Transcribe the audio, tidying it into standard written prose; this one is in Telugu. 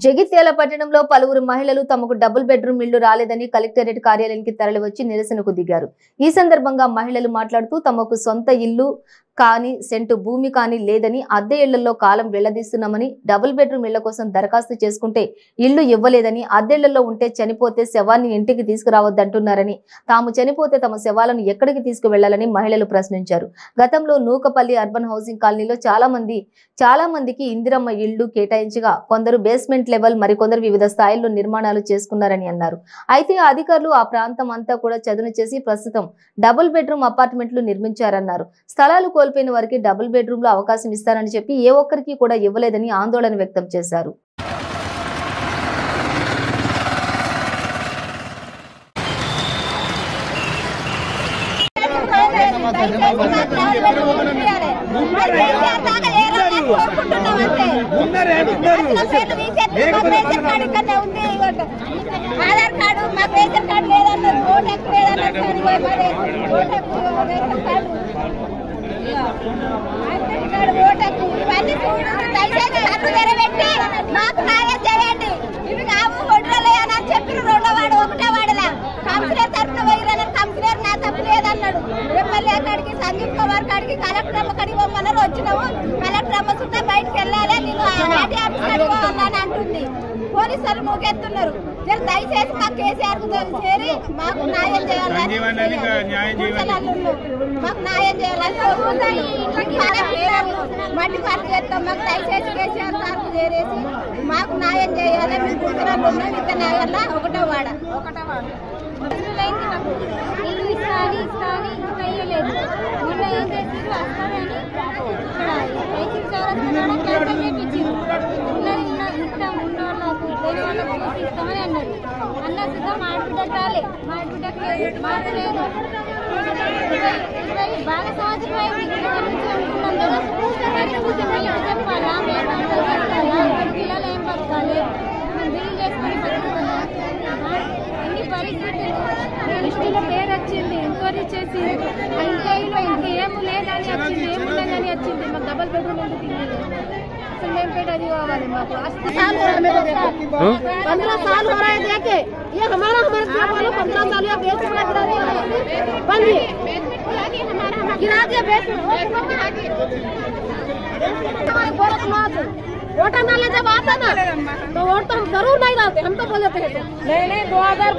జగిత్యాల పట్టణంలో పలువురు మహిళలు తమకు డబుల్ బెడ్రూమ్ ఇళ్లు రాలేదని కలెక్టరేట్ కార్యాలయానికి తరలివచ్చి నిరసనకు దిగారు। ఈ సందర్భంగా మహిళలు మాట్లాడుతూ తమకు సొంత ఇల్లు కానీ సెంటు భూమి కానీ లేదని అద్దె ఇళ్లలో కాలం వెళ్లదీస్తున్నామని డబుల్ బెడ్రూమ్ ఇళ్ల కోసం దరఖాస్తు చేసుకుంటే ఇల్లు ఇవ్వలేదని అద్దె ఇళ్లలో ఉంటే చనిపోతే శవాన్ని ఇంటికి తీసుకురావద్దంటున్నారని తాము చనిపోతే తమ శవాలను ఎక్కడికి తీసుకువెళ్లాలని మహిళలు ప్రశ్నించారు। గతంలో నూకపల్లి అర్బన్ హౌసింగ్ కాలనీలో చాలా మందికి ఇందిరమ్మ ఇళ్లు కేటాయించగా కొందరు బేస్మెంట్ లెవెల్ మరికొందరు వివిధ స్థాయిల్లో నిర్మాణాలు చేసుకున్నారని అన్నారు। అయితే అధికారులు ఆ ప్రాంతం అంతా కూడా చదును చేసి ప్రస్తుతం డబుల్ బెడ్రూమ్ అపార్ట్మెంట్లు నిర్మించారన్నారు। స్థలాలు కోల్పోయిన వారికి డబుల్ బెడ్రూమ్ లో అవకాశం ఇస్తారని చెప్పి ఏ ఒక్కరికి కూడా ఇవ్వలేదని ఆందోళన వ్యక్తం చేశారు। ఆధార్ కార్డు మాకు రేషన్ కార్డు లేదన్నారు, ఓటు లేదన్నారు, ఓటు ఇవన్నీ దయచేసి కన్ను తెరబెట్టి మాకు న్యాయం చేయండి। ఇవి కావు ఒడ్రలే అని చెప్పిన రెండో వాడు ఒకటో వాడలా కౌన్సిలర్ తరఫున పోయిరని కౌన్సిలర్ నా తప్పు లేదన్నాడు। ఎమ్మెల్యే కాడికి సందీప్ కుమార్ కాడికి కలెక్టర్ అమ్మ కాడికి పోమన్నారు, వచ్చినాము కలెక్టర్ అమ్మ సుట్టా బయటకు వెళ్ళాలి నేను ఆర్టీ ఆఫీస్ కాడికి పోవాలని అంటుంది। పోలీసులు మూకెత్తున్నారు। దయచేసి మా కేసీఆర్ కు చేరి మాకు న్యాయం చేయాలని మాకు న్యాయం చేయాలని మట్టి పార్టీ చేస్తాం। మాకు దయచేసి కేసీఆర్ సార్ కు చేరేసి మాకు న్యాయం చేయాలి। మేము గుర్తురాలు ఉన్నాం ఇంత న్యాయాల ఒకటో వాడ ఇల్లు ఇస్తాని ఇంకా ఇవ్వలేదు। మొన్న ఏం చేసి వస్తామని ఇక్కడ రైతులు క్యాన్సల్ చేయించారు। ఇస్తాం ఉన్నోళ్ళకు లేని వాళ్ళకు చూసి ఇస్తామని అన్నారు। అన్న సుద్ధా మాడిబిడ్డకు రాలే, మాడిబిడ్డకు మాడలేదు। బాగా సంవత్సరం అయింది ఉంటున్నాం కదా, చెప్పాలా మేము పిల్లలు ఏం బతకాలి, బిల్లు చేసుకొని బతుకుతున్నాం। అన్ని పరిస్థితులు దృష్టిలో పేరు వచ్చింది, ఎంక్వైరీ చేసి ఎంక్వైరీలో ఇంకేమీ లేదని వచ్చింది, ఏముండదని వచ్చింది। మాకు డబల్ బెడ్రూమ్ ఎందుకు ఇవ్వలేదు అసలు మేము పేట అది కావాలి మాకు। 15 साल हो रहा है देखे ये हमारा 15 साल या बेच बंद गिरा दिया बेच वोट डालने जब आता ना तो वोट तो हम जरूर नहीं डालते, हम तो बोल देते हैं नहीं 2000